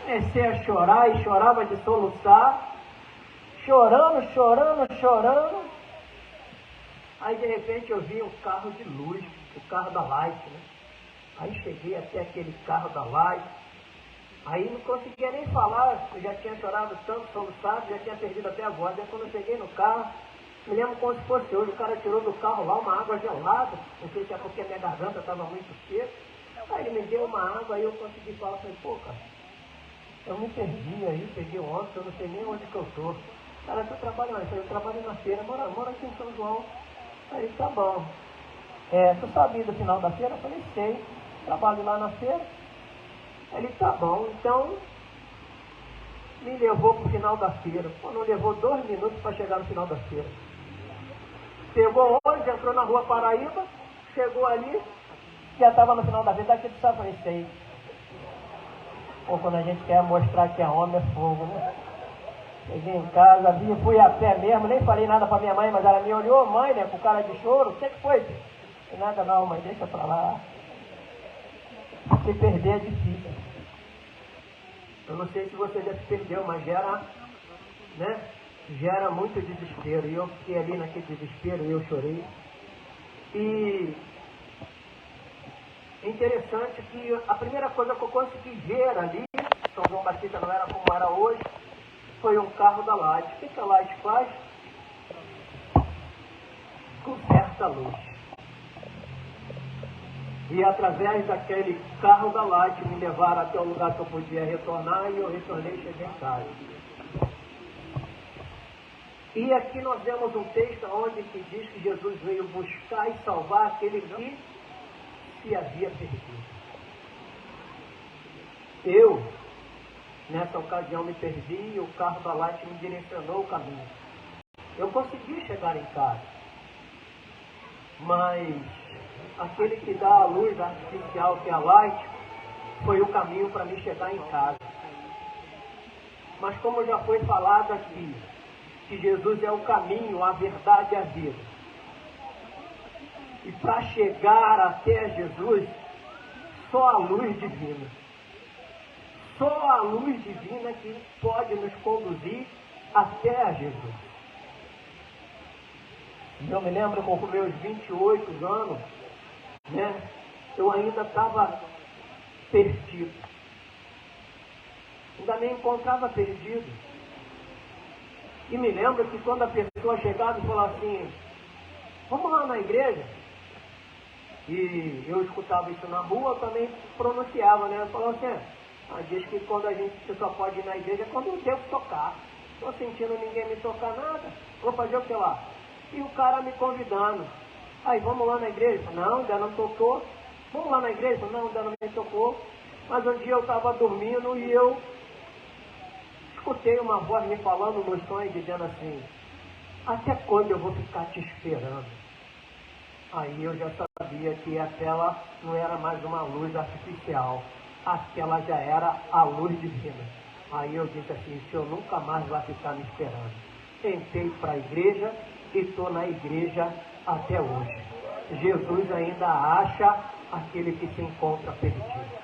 Comecei a chorar e chorava de soluçar, chorando. Aí de repente eu vi um carro de luz, o carro da Light, né? Aí cheguei até aquele carro da Light, aí não conseguia nem falar, eu já tinha chorado tanto, soluçado, já tinha perdido até a voz. Aí quando eu cheguei no carro, me lembro como se fosse hoje, o cara tirou do carro lá uma água gelada, não sei se é porque a minha garganta estava muito seca. Aí ele me deu uma água, aí eu consegui falar, falei, pô, cara, eu me perdi aí, peguei um ônibus, eu não sei nem onde que eu tô. Cara, tu trabalha onde? Eu trabalho na feira, moro aqui em São João. Aí, tá bom. Tu sabia do final da feira? Eu falei, sei, trabalho lá na feira. Ele, tá bom, então me levou pro final da feira. Pô, não levou 2 minutos para chegar no final da feira. Pegou o ônibus, entrou na rua Paraíba, chegou ali, já estava no final da feira, daqui do sabe, falei, sei. Pô, quando a gente quer mostrar que é homem, é fogo, né? Cheguei em casa, fui a pé mesmo, nem falei nada pra minha mãe, mas ela me olhou, mãe, né, com cara de choro, o que foi? Não nada não, mãe, deixa pra lá. Se perder é difícil. Eu não sei se você já se perdeu, mas gera muito desespero. E eu fiquei ali naquele desespero e eu chorei. E é interessante que a primeira coisa que eu consegui ver ali, São João Batista não era como era hoje, foi um carro da Light. O que a Light faz? Conserta a luz. E através daquele carro da Light me levaram até o lugar que eu podia retornar, e eu retornei e cheguei em casa. E aqui nós vemos um texto onde que diz que Jesus veio buscar e salvar aquele que se havia perdido. Eu, nessa ocasião, me perdi e o carro da Light me direcionou o caminho. Eu consegui chegar em casa, mas aquele que dá a luz artificial, que é a Light, foi o caminho para me chegar em casa. Mas como já foi falado aqui, que Jesus é o caminho, a verdade e a vida. E para chegar até Jesus, só a luz divina. Só a luz divina que pode nos conduzir até a Jesus. Eu me lembro com meus 28 anos, eu ainda estava perdido. Ainda me encontrava perdido. E me lembro que quando a pessoa chegava e falava assim, vamos lá na igreja? E eu escutava isso na rua, eu também pronunciava, né? Eu falava assim, diz que quando a gente só pode ir na igreja é quando eu devo tocar. Estou sentindo ninguém me tocar nada, vou fazer o que lá? E o cara me convidando. Aí, vamos lá na igreja? Não, ainda não tocou. Vamos lá na igreja? Não, ainda não me tocou. Mas um dia eu estava dormindo e eu escutei uma voz me falando no sonho, dizendo assim, até quando eu vou ficar te esperando? Aí eu já sabia que aquela não era mais uma luz artificial, aquela já era a luz divina. Aí eu disse assim, o senhor nunca mais vai ficar me esperando. Entrei para a igreja e estou na igreja até hoje. Jesus ainda acha aquele que se encontra perdido.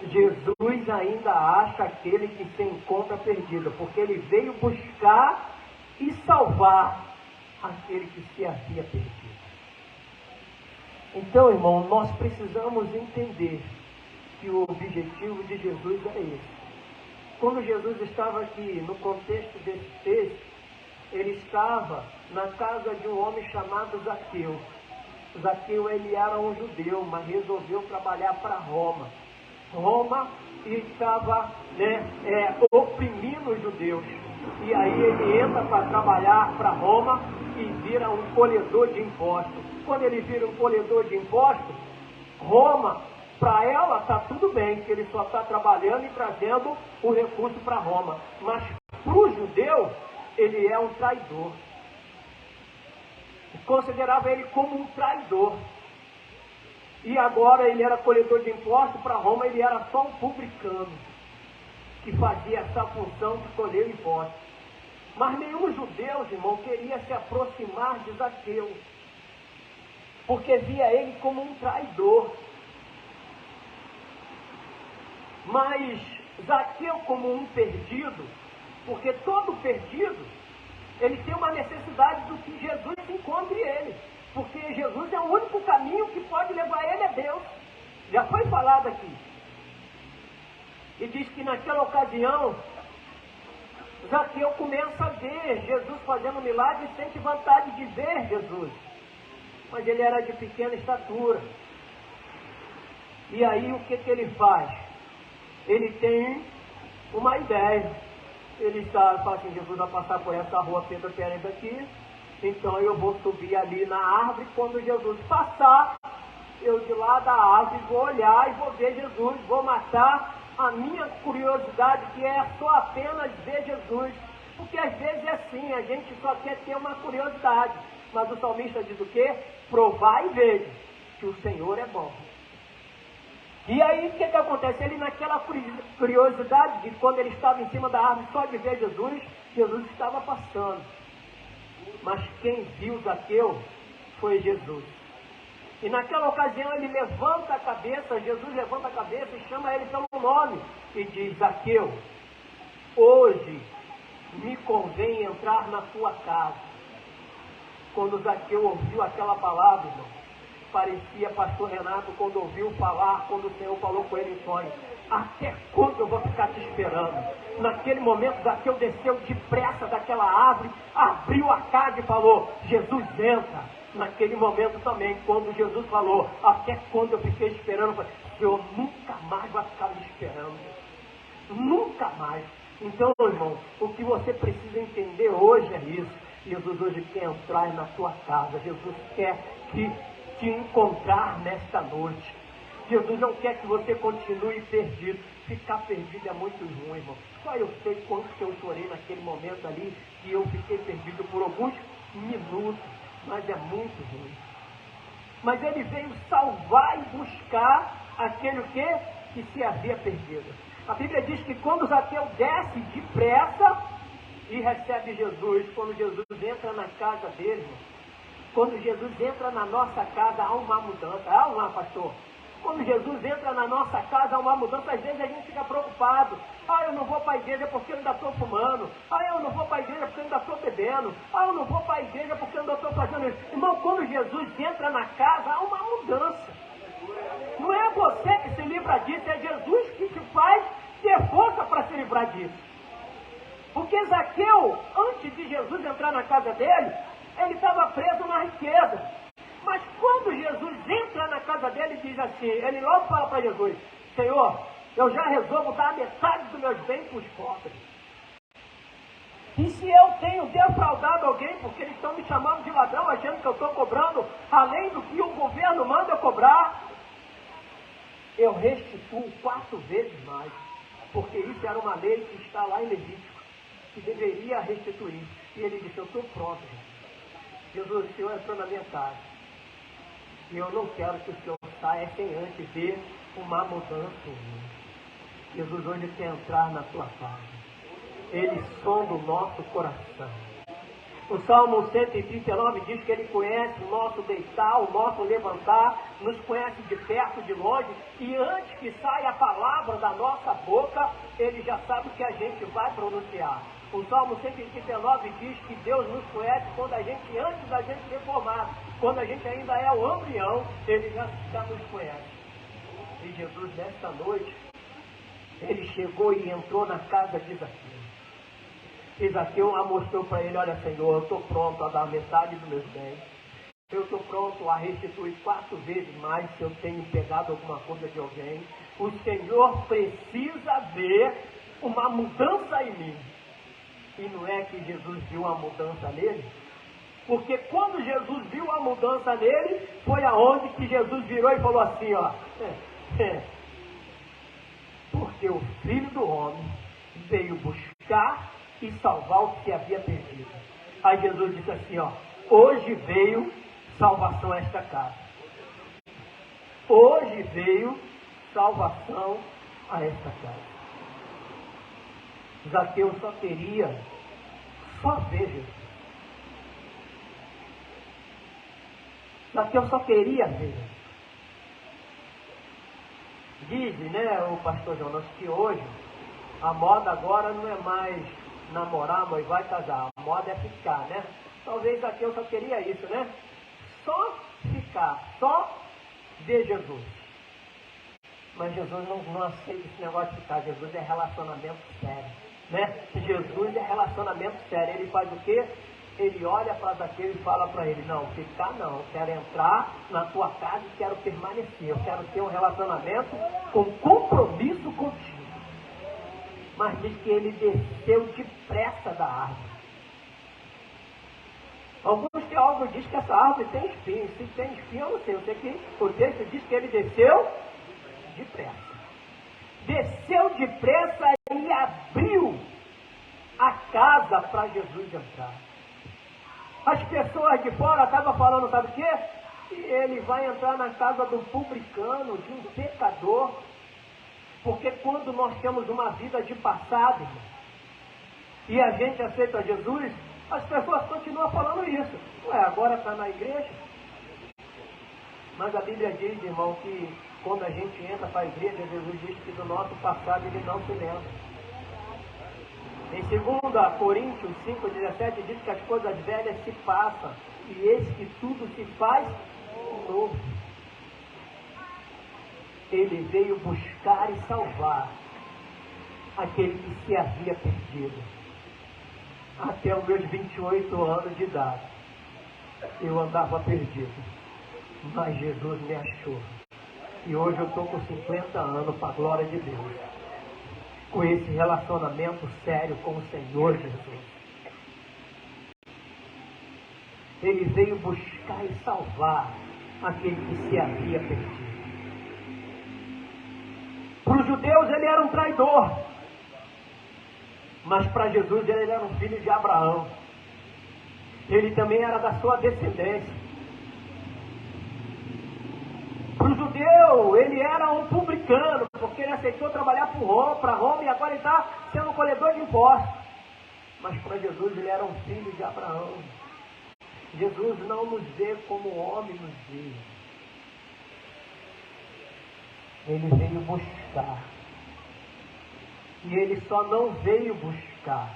Jesus ainda acha aquele que se encontra perdido, porque ele veio buscar e salvar aquele que se havia perdido. Então, irmão, nós precisamos entender que o objetivo de Jesus é esse. Quando Jesus estava aqui, no contexto desse texto, ele estava na casa de um homem chamado Zaqueu. Zaqueu, ele era um judeu, mas resolveu trabalhar para Roma. E estava oprimindo os judeus. E aí ele entra para trabalhar para Roma e vira um colhedor de impostos. Quando ele vira um colhedor de impostos, Roma, para ela está tudo bem, que ele só está trabalhando e trazendo o recurso para Roma. Mas para o judeu, ele é um traidor. Considerava ele como um traidor. E agora ele era colhedor de impostos, para Roma ele era só um publicano, que fazia essa função de colher impostos. Mas nenhum judeu, irmão, queria se aproximar de Zaqueu, porque via ele como um traidor. Mas Zaqueu como um perdido, porque todo perdido, ele tem uma necessidade do que Jesus encontre ele, porque Jesus é o único caminho que pode levar ele a Deus. Já foi falado aqui. E diz que naquela ocasião, Zaqueu começa a ver Jesus fazendo milagre e sente vontade de ver Jesus. Mas ele era de pequena estatura. E aí o que ele faz? Ele tem uma ideia. Ele fala assim, Jesus vai passar por essa rua Pedro Pérez aqui, então eu vou subir ali na árvore, quando Jesus passar, eu de lá da árvore vou olhar e vou ver Jesus, vou matar a minha curiosidade, que é só apenas ver Jesus. Porque às vezes é assim, a gente só quer ter uma curiosidade. Mas o salmista diz o quê? Provar e ver que o Senhor é bom. E aí o que acontece? Ele naquela curiosidade de quando ele estava em cima da árvore só de ver Jesus, Jesus estava passando. Mas quem viu Zaqueu foi Jesus. E naquela ocasião ele levanta a cabeça, Jesus levanta a cabeça e chama ele pelo nome e diz: Zaqueu, hoje me convém entrar na tua casa. Quando Zaqueu ouviu aquela palavra, irmão, parecia pastor Renato quando ouviu falar, quando o Senhor falou com ele em sonho: até quando eu vou ficar te esperando? Naquele momento Zaqueu desceu depressa daquela árvore, abriu a casa e falou: Jesus, entra. Naquele momento também, quando Jesus falou: até quando eu fiquei esperando, eu falei: Senhor, nunca mais vai ficar me esperando. Nunca mais. Então, irmão, o que você precisa entender hoje é isso. Jesus hoje quer entrar na tua casa. Jesus quer te encontrar nesta noite. Jesus não quer que você continue perdido. Ficar perdido é muito ruim, irmão. Só eu sei quanto que eu chorei naquele momento ali, que eu fiquei perdido por alguns minutos, mas é muito ruim. Mas ele veio salvar e buscar aquele que se havia perdido. A Bíblia diz que quando Zaqueu desce depressa e recebe Jesus, quando Jesus entra na casa dele, quando Jesus entra na nossa casa, há uma mudança. Há uma, pastor? Quando Jesus entra na nossa casa, há uma mudança. Às vezes a gente fica preocupado. Eu não vou para a igreja porque eu ainda estou fumando. Eu não vou para a igreja porque eu ainda estou bebendo. Eu não vou para a igreja porque eu ainda estou fazendo isso. Irmão, quando Jesus entra na casa, há uma mudança. Não é você que se livra disso, é Jesus que te faz ter força para se livrar disso. Porque Zaqueu, antes de Jesus entrar na casa dele, ele estava preso na riqueza. Mas quando Jesus entra na casa dele, diz assim, ele logo fala para Jesus: Senhor, eu já resolvo dar a metade dos meus bens para os pobres. E se eu tenho defraudado alguém, porque eles estão me chamando de ladrão, achando que eu estou cobrando além do que o governo manda eu cobrar, eu restituo 4 vezes mais. Porque isso era uma lei que está lá em Levítico, que deveria restituir. E ele disse: eu estou pronto. Jesus, o Senhor entrou na minha casa. E eu não quero que o Senhor saia sem antes ver uma mudança em mim. Jesus hoje quer entrar na tua casa. Ele sonda o nosso coração. O Salmo 139 diz que ele conhece o nosso deitar, o nosso levantar, nos conhece de perto, de longe, e antes que saia a palavra da nossa boca, ele já sabe o que a gente vai pronunciar. O Salmo 139 diz que Deus nos conhece quando a gente, antes da gente ser formado, quando a gente ainda é o embrião, ele já nos conhece. E Jesus, nesta noite, ele chegou e entrou na casa de Zaqueu. E Zaqueu mostrou para ele: olha, Senhor, eu estou pronto a dar metade dos meus bens. Eu estou pronto a restituir 4 vezes mais se eu tenho pegado alguma coisa de alguém. O Senhor precisa ver uma mudança em mim. E não é que Jesus viu a mudança nele? Porque quando Jesus viu a mudança nele, foi aonde que Jesus virou e falou assim, ó. Porque o Filho do Homem veio buscar e salvar o que se havia perdido. Aí Jesus disse assim, ó: hoje veio salvação a esta casa. Hoje veio salvação a esta casa. Zaqueu só queria ver Jesus. Zaqueu só queria ver Jesus. Diz, né, o pastor Jonas, que hoje A moda agora não é mais namorar, noivar e casar. A moda é ficar, né? Talvez aqui eu só queria isso, né? Só ficar, só ver Jesus. Mas Jesus não aceita esse negócio de ficar. Jesus é relacionamento sério, né? Jesus é relacionamento sério. Ele faz o quê? Ele olha para Zaqueu e fala para ele: não, ficar não, eu quero entrar na tua casa e quero permanecer. Eu quero ter um relacionamento com compromisso contigo. Mas diz que ele desceu depressa da árvore. Alguns teólogos dizem que essa árvore tem espinho. Se tem espinho, eu não sei. Eu sei que o texto diz que ele desceu depressa. Desceu depressa e abriu a casa para Jesus entrar. As pessoas de fora estavam falando, sabe o quê? Que ele vai entrar na casa de um publicano, de um pecador. Porque quando nós temos uma vida de passado e a gente aceita Jesus, as pessoas continuam falando isso. Ué, agora está na igreja? Mas a Bíblia diz, irmão, que quando a gente entra para a igreja, Jesus diz que do nosso passado ele não se lembra. Em 2 Coríntios 5,17 diz que as coisas velhas se passam e eis que tudo se faz novo. Ele veio buscar e salvar aquele que se havia perdido. Até os meus 28 anos de idade, eu andava perdido, mas Jesus me achou. E hoje eu estou com 50 anos, para a glória de Deus, com esse relacionamento sério com o Senhor Jesus. Ele veio buscar e salvar aquele que se havia perdido. Para os judeus ele era um traidor, mas para Jesus ele era um filho de Abraão. Ele também era da sua descendência. Para o judeu ele era um publicano, porque ele aceitou trabalhar para Roma e agora ele está sendo colhedor de impostos. Mas para Jesus ele era um filho de Abraão. Jesus não nos vê como o homem nos vê. Ele veio buscar. E ele só não veio buscar.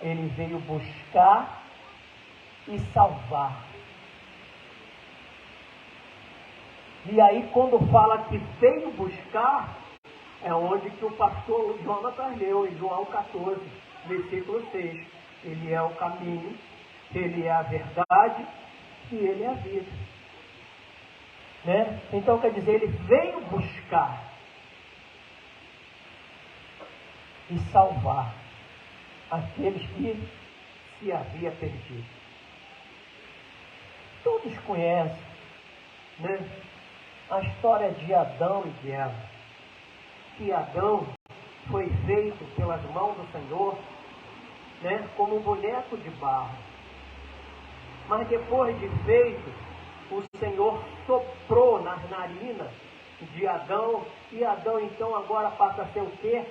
Ele veio buscar e salvar. E aí quando fala que veio buscar, é onde que o pastor Jonatas leu, em João 14, versículo 6. Ele é o caminho, ele é a verdade e ele é a vida. Né? Então quer dizer, ele veio buscar e salvar aqueles que se havia perdido. Todos conhecem, né, a história de Adão e de Eva. Que Adão foi feito pelas mãos do Senhor, né, como um boneco de barro. Mas depois de feito, o Senhor soprou nas narinas de Adão, e Adão então agora passa a ser o quê?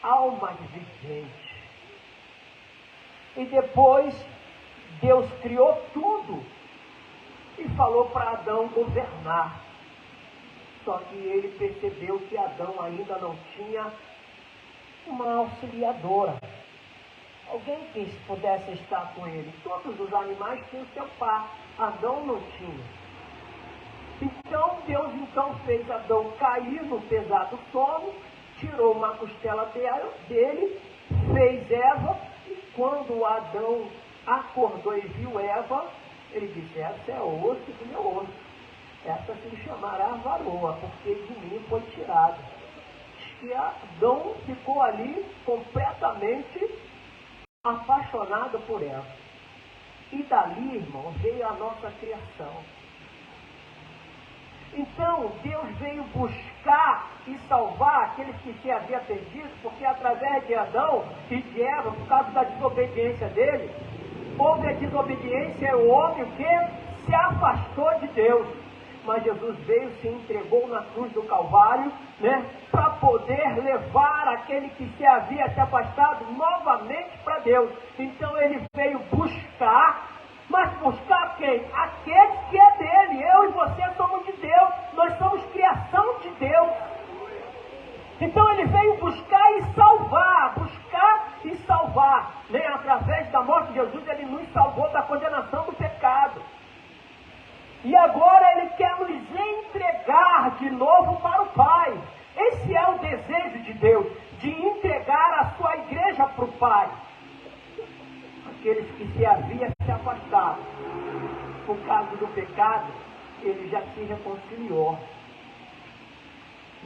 Alma vivente. E depois Deus criou tudo e falou para Adão governar. Só que ele percebeu que Adão ainda não tinha uma auxiliadora. Alguém que pudesse estar com ele. Todos os animais tinham seu par. Adão não tinha. Então Deus fez Adão cair no pesado sono, tirou uma costela dele, fez Eva, e quando Adão acordou e viu Eva, ele disse: essa é o osso do meu osso, essa se chamará varoa, porque de mim foi tirado. E Adão ficou ali completamente apaixonado por ela. E dali, irmão, veio a nossa criação. Então, Deus veio buscar e salvar aqueles que se havia perdido, porque através de Adão e de Eva, por causa da desobediência dele, houve a desobediência, e o homem que se afastou de Deus. Mas Jesus veio, se entregou na cruz do Calvário, né, para poder levar aquele que se havia se afastado novamente para Deus. Então ele veio buscar, mas buscar quem? Aquele que é dele. Eu e você somos de Deus, nós somos criação de Deus. Então ele veio buscar e salvar. Nem através da morte de Jesus ele nos salvou da condenação do pecado. E agora ele quer nos entregar de novo para o Pai. Esse é o desejo de Deus, de entregar a sua igreja para o Pai. Aqueles que se haviam se afastado por causa do pecado, ele já se reconciliou.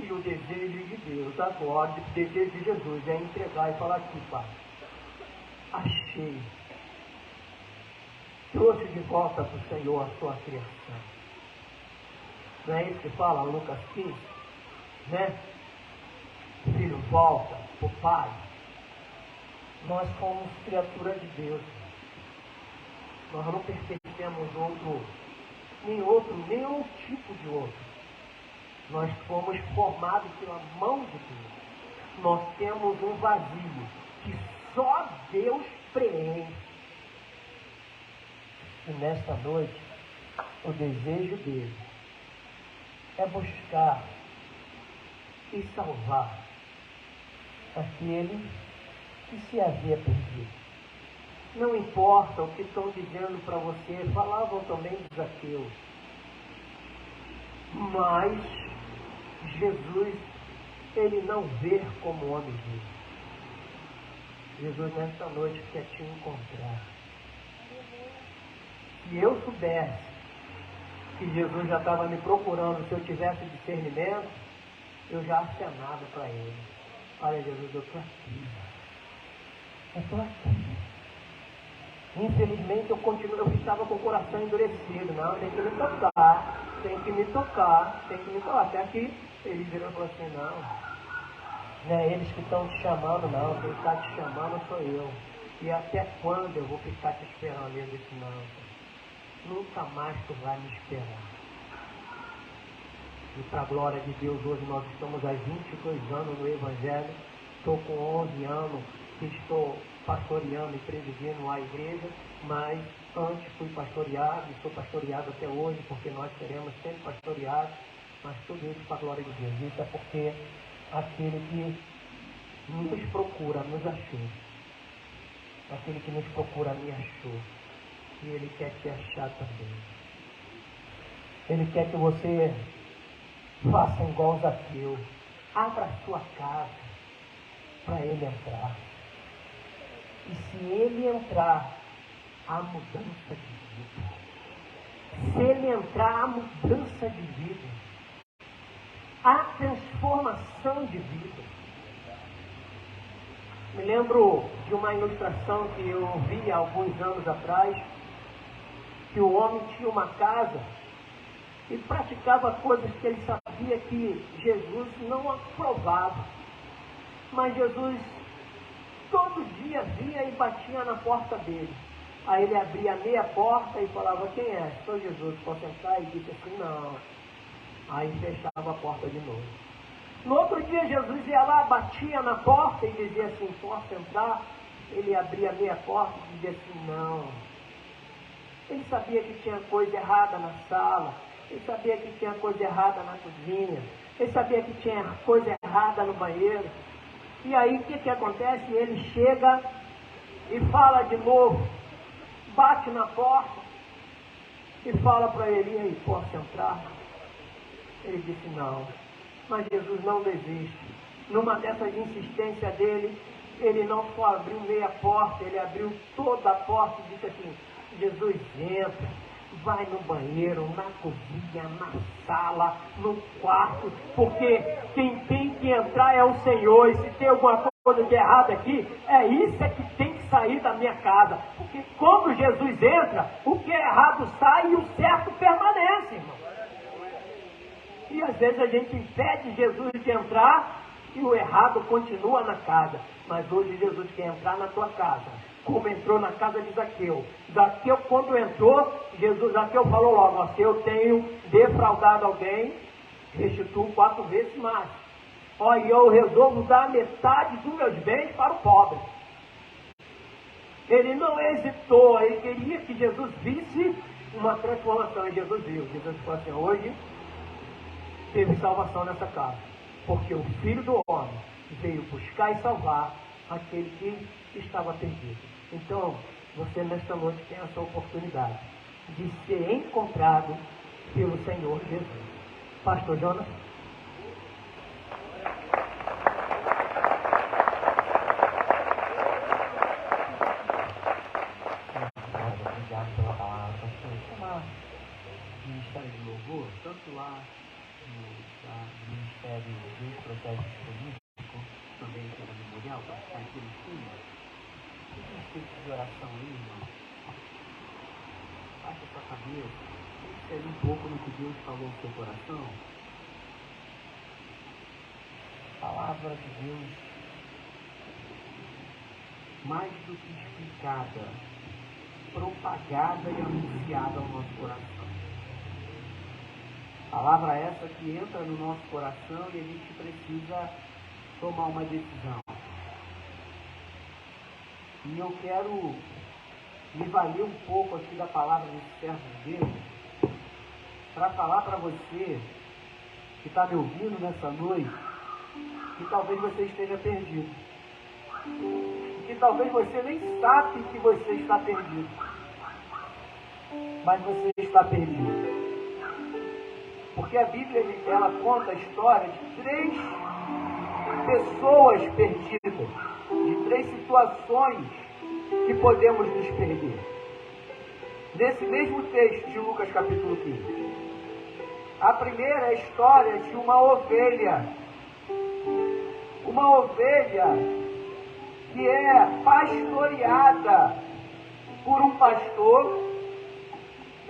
E o desejo de Deus agora, o desejo de Jesus é entregar e falar aqui, Pai, achei. Trouxe de volta para o Senhor a sua criação. Não é isso que fala Lucas 15? Né? Filho, volta para o Pai. Nós somos criaturas de Deus. Nós não pertencemos nenhum tipo de outro. Nós fomos formados pela mão de Deus. Nós temos um vazio que só Deus preenche. E nesta noite, o desejo dele é buscar e salvar aquele que se havia perdido. Não importa o que estão dizendo para você, falavam também de Zaqueu. Mas Jesus, ele não vê como o homem vê. Jesus nesta noite quer te encontrar. Se eu soubesse que Jesus já estava me procurando, se eu tivesse discernimento, eu já acenava para ele. Olha, Jesus, eu estou aqui. Eu estou aqui. Infelizmente eu estava com o coração endurecido. Não, tem que me tocar. Até que ele virou e falou assim, não é eles que estão te chamando, não. Quem está te chamando sou eu. E até quando eu vou ficar te esperando? Ele disse, não. Nunca mais tu vai me esperar. E para a glória de Deus, hoje nós estamos há 22 anos no Evangelho. Estou com 11 anos que estou pastoreando e presidindo a igreja, mas antes fui pastoreado e sou pastoreado até hoje, porque nós seremos sempre pastoreados, mas tudo isso para a glória de Deus. Isso é porque aquele que nos procura, nos achou. Aquele que nos procura, me achou. E ele quer te achar também. Ele quer que você faça igual Zaqueu. Abra a sua casa para ele entrar. E se ele entrar, há mudança de vida. Se ele entrar, há mudança de vida. Há transformação de vida. Me lembro de uma ilustração que eu vi há alguns anos atrás, que o homem tinha uma casa e praticava coisas que ele sabia que Jesus não aprovava. Mas Jesus todo dia via e batia na porta dele. Aí ele abria meia porta e falava, quem é? Sou Jesus, posso entrar? E disse assim, não. Aí fechava a porta de novo. No outro dia Jesus ia lá, batia na porta e dizia assim, posso entrar? Ele abria meia porta e dizia assim, não. Ele sabia que tinha coisa errada na sala. Ele sabia que tinha coisa errada na cozinha. Ele sabia que tinha coisa errada no banheiro. E aí o que acontece? Ele chega e fala de novo, bate na porta e fala para ele, e aí, posso entrar? Ele disse não, mas Jesus não desiste. Numa dessas insistências dele, ele não só abriu meia porta, ele abriu toda a porta e disse assim, Jesus entra, vai no banheiro, na cozinha, na sala, no quarto, porque quem tem que entrar é o Senhor, e se tem alguma coisa de errado aqui, é isso que tem que sair da minha casa, porque quando Jesus entra, o que é errado sai e o certo permanece, irmão. E às vezes a gente impede Jesus de entrar e o errado continua na casa, mas hoje Jesus quer entrar na tua casa, como entrou na casa de Zaqueu. Zaqueu, quando entrou, Zaqueu falou logo, ó, se eu tenho defraudado alguém, restituo 4 vezes mais. Ó, e eu resolvo dar metade dos meus bens para o pobre. Ele não hesitou, ele queria que Jesus visse uma transformação, e Jesus viu. Jesus falou assim, hoje teve salvação nessa casa. porque o Filho do Homem veio buscar e salvar aquele que estava perdido. Então, você nesta noite tem essa oportunidade de ser encontrado pelo Senhor Jesus. Pastor Jonas? Obrigado pela palavra, pastor. Chamar o Ministério de Louvor, tanto lá no Ministério dos Processos Políticos, também aqui na Memorial, para ficar aqui no fundo. Tem um espírito de oração aí, irmão. Baixa a sua cabeça, pense aí um pouco no que Deus falou no seu coração. A palavra de Deus, mais do que explicada, propagada e anunciada ao nosso coração. Palavra essa que entra no nosso coração e a gente precisa tomar uma decisão. E eu quero me valer um pouco aqui da palavra desse servo de Deus para falar para você que está me ouvindo nessa noite que talvez você esteja perdido. Que talvez você nem sabe que você está perdido. Mas você está perdido. Porque a Bíblia, ela conta a história de 3 pessoas perdidas, de 3 situações que podemos nos perder. Nesse mesmo texto de Lucas capítulo 15. A primeira é a história de uma ovelha. Uma ovelha que é pastoreada por um pastor.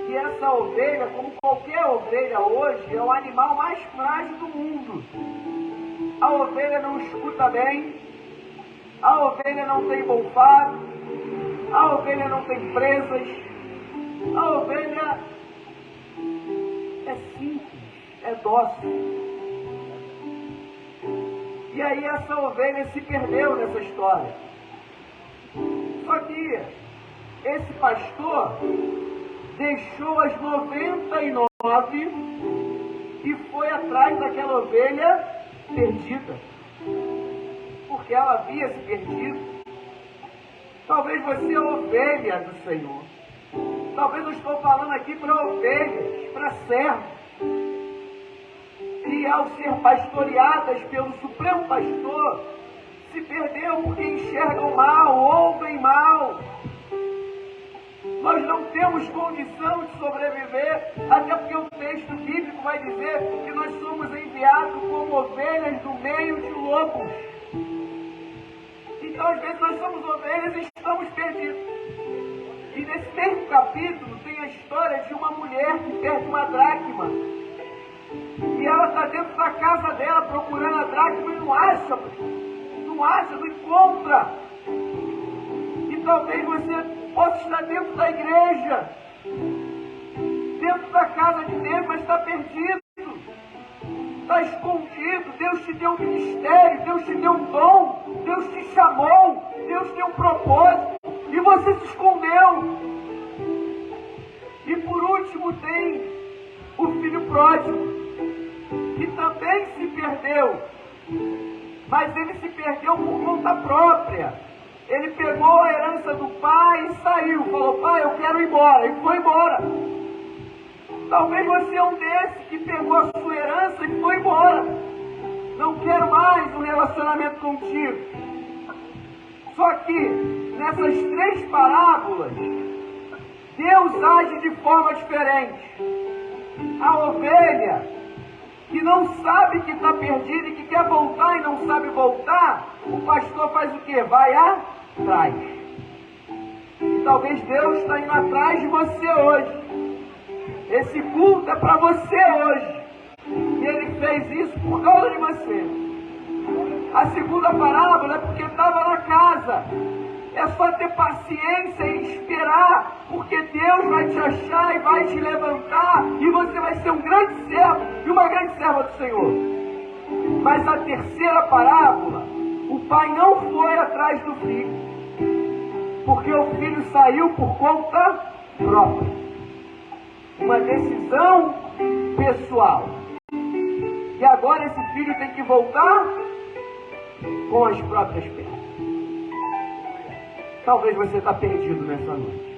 E essa ovelha, como qualquer ovelha hoje, é o animal mais frágil do mundo. A ovelha não escuta bem, a ovelha não tem bom faro, a ovelha não tem presas, a ovelha é simples, é dócil. E aí essa ovelha se perdeu nessa história. Só que esse pastor deixou as 99 e foi atrás daquela ovelha perdida. Porque ela havia se perdido. Talvez você é ovelha do Senhor. Talvez eu estou falando aqui para ovelhas, para servos. E ao ser pastoreadas pelo Supremo Pastor, se perdeu porque enxergam mal, ouvem mal. Nós não temos condição de sobreviver, até porque o texto bíblico vai dizer que nós somos enviados como ovelhas no meio de lobos. Então, às vezes, nós somos ovelhas e estamos perdidos. E nesse mesmo capítulo tem a história de uma mulher que perde uma dracma. E ela está dentro da casa dela procurando a dracma e não acha, não encontra. E talvez você possa estar dentro da igreja, dentro da casa de Deus, mas está perdido, está escondido. Deus te deu um ministério, Deus te deu um dom, Deus te chamou, Deus tem um propósito, e você se escondeu. E por último tem o filho pródigo, que também se perdeu, mas ele se perdeu por conta própria. Ele pegou a herança do pai e saiu. Falou, pai, eu quero ir embora. E foi embora. Talvez você é um desses que pegou a sua herança e foi embora. Não quero mais um relacionamento contigo. Só que, nessas 3 parábolas, Deus age de forma diferente. A ovelha, que não sabe que está perdida e que quer voltar e não sabe voltar, o pastor faz o quê? Vai atrás. E talvez Deus está indo atrás de você hoje. Esse culto é para você hoje. E Ele fez isso por causa de você. A segunda parábola é porque estava na casa. É só ter paciência e esperar, porque Deus vai te achar e vai te levantar, e você vai ser um grande servo e uma grande serva do Senhor. Mas a terceira parábola, o pai não foi atrás do filho, porque o filho saiu por conta própria. Uma decisão pessoal. E agora esse filho tem que voltar com as próprias pernas. Talvez você está perdido nessa noite.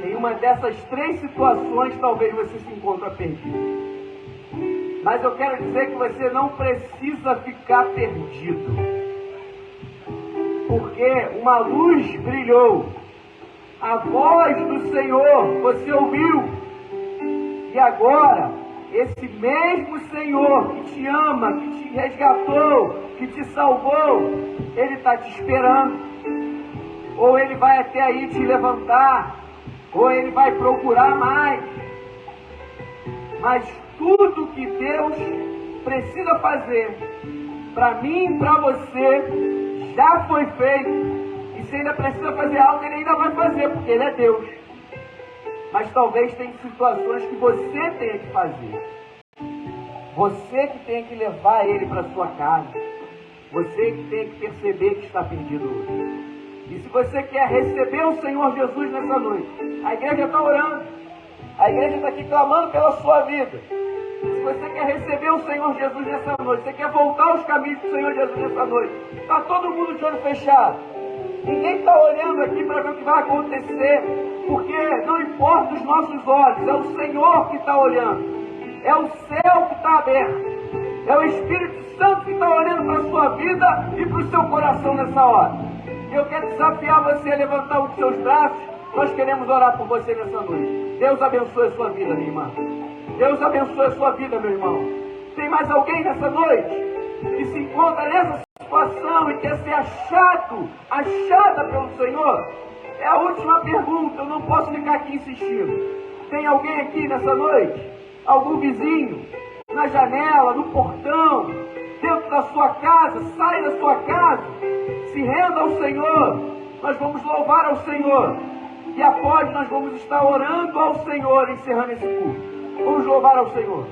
Em uma dessas três situações, talvez você se encontre perdido. Mas eu quero dizer que você não precisa ficar perdido. Porque uma luz brilhou. A voz do Senhor você ouviu. E agora, esse mesmo Senhor que te ama, que te resgatou, que te salvou, Ele está te esperando. Ou Ele vai até aí te levantar, ou Ele vai procurar mais. Mas tudo que Deus precisa fazer, para mim e para você, já foi feito. E se ainda precisa fazer algo, Ele ainda vai fazer, porque Ele é Deus. Mas talvez tenha situações que você tenha que fazer. Você que tem que levar Ele para sua casa. Você que tem que perceber que está perdido hoje. E se você quer receber o Senhor Jesus nessa noite, a igreja está orando. A igreja está aqui clamando pela sua vida. Se você quer receber o Senhor Jesus nessa noite, você quer voltar aos caminhos do Senhor Jesus nessa noite, está todo mundo de olho fechado. Ninguém está olhando aqui para ver o que vai acontecer, porque não importa os nossos olhos, é o Senhor que está olhando, é o céu que está aberto, é o Espírito Santo que está olhando para a sua vida e para o seu coração nessa hora. E eu quero desafiar você a levantar os seus braços. Nós queremos orar por você nessa noite. Deus abençoe a sua vida, minha irmã. Deus abençoe a sua vida, meu irmão. Tem mais alguém nessa noite que se encontra nessa situação e quer ser achada pelo Senhor? É a última pergunta, eu não posso ficar aqui insistindo. Tem alguém aqui nessa noite? Algum vizinho? Na janela, no portão, dentro da sua casa? Sai da sua casa, se renda ao Senhor. Nós vamos louvar ao Senhor. E após nós vamos estar orando ao Senhor, encerrando esse culto. Vamos louvar ao Senhor.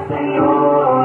Senhor.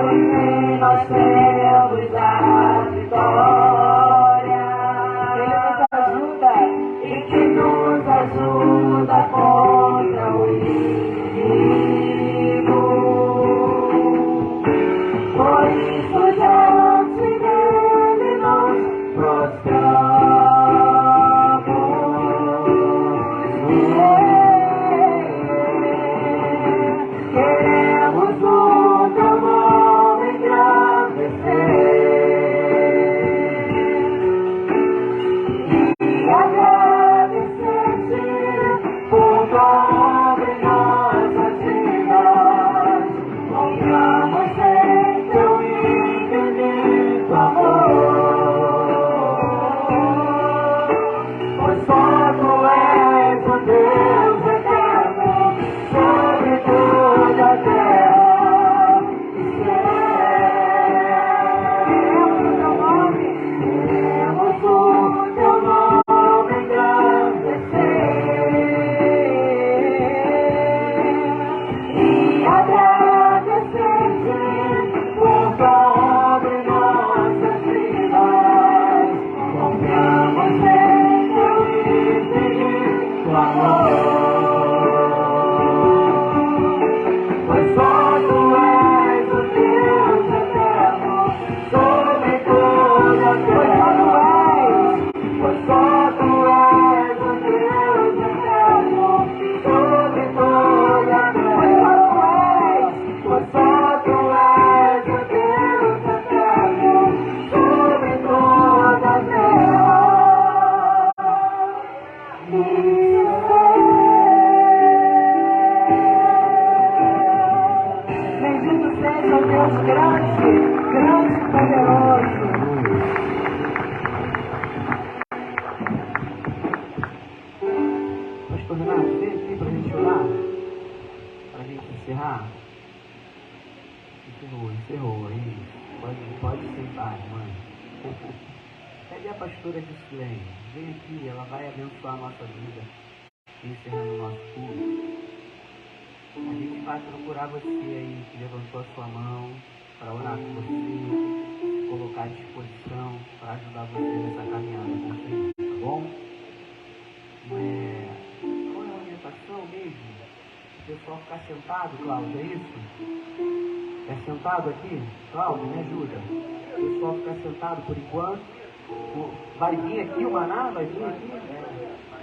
forte, grande e poderoso. Pastor Renato, vem aqui para a gente orar, para a gente encerrar. Encerrou aí. Pode sentar, mãe. Cadê a pastora de Silene? Vem aqui, ela vai abençoar a nossa vida, encerrando o nosso culto. A gente vai procurar você aí, que levantou a sua mão, para orar com você, se colocar à disposição, para ajudar você nessa caminhada com o Senhor, tá bom? Qual é a orientação mesmo? O pessoal ficar sentado, Cláudio, é isso? É sentado aqui? Cláudio, me ajuda. O pessoal ficar sentado por enquanto. Vai vir aqui o maná? Vai vir aqui?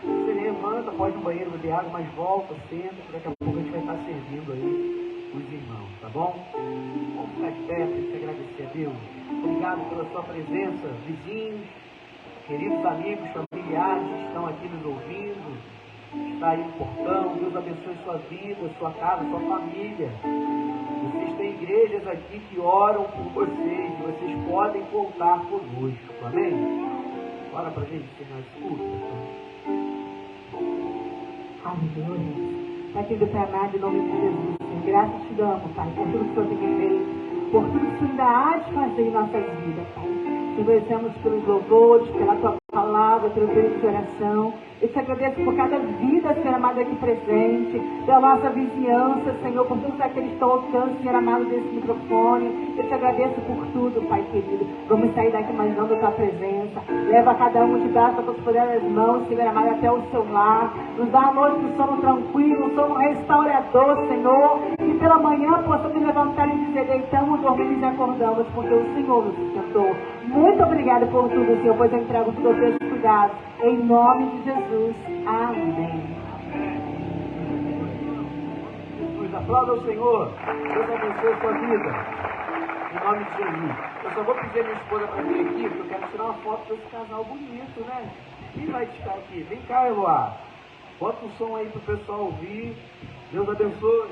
Você levanta, pode ir no banheiro beber água, mas volta, senta, que daqui a pouco a gente vai estar servindo aí os irmãos, tá bom? Vamos ficar de pé para te agradecer a Deus. Obrigado pela sua presença, vizinhos, queridos amigos, familiares que estão aqui nos ouvindo, está aí no portão. Deus abençoe sua vida, sua casa, sua família. Vocês têm igrejas aqui que oram por vocês, vocês podem contar conosco, amém? Bora pra gente ensinar esse culto, Aleluia. Pai querido, Pai amado, em nome de Jesus, Senhor, graças te damos, Pai, por tudo que o Senhor tem feito, por tudo que o Senhor ainda há de fazer em nossas vidas, Pai. Te agradecemos pelos louvores, pela tua palavra, pelo período de oração. Eu te agradeço por cada vida, Senhor amado, aqui presente, pela nossa vizinhança, Senhor, por todos aqueles que estão ao alcance, Senhor amado, desse microfone. Eu te agradeço por tudo, Pai querido. Vamos sair daqui imaginando a tua presença. Leva cada um de braço para as poderosas mãos, Senhor amado, até o seu lar. Nos dá a noite de sono tranquilo, um sono restaurador, Senhor. E pela manhã possamos levantar e dizer: deitamos, dormimos e acordamos, porque o Senhor nos sustentou. Muito obrigado por tudo, Senhor, pois eu entrego tudo aos teus cuidados. Em nome de Jesus. Amém. Jesus, aplauda o Senhor. Deus abençoe a sua vida. Em nome de Jesus. Eu só vou pedir a minha esposa para vir aqui, porque eu quero tirar uma foto desse casal bonito, né? Quem vai ficar aqui? Vem cá, Eloá. Bota o som aí pro pessoal ouvir. Deus abençoe.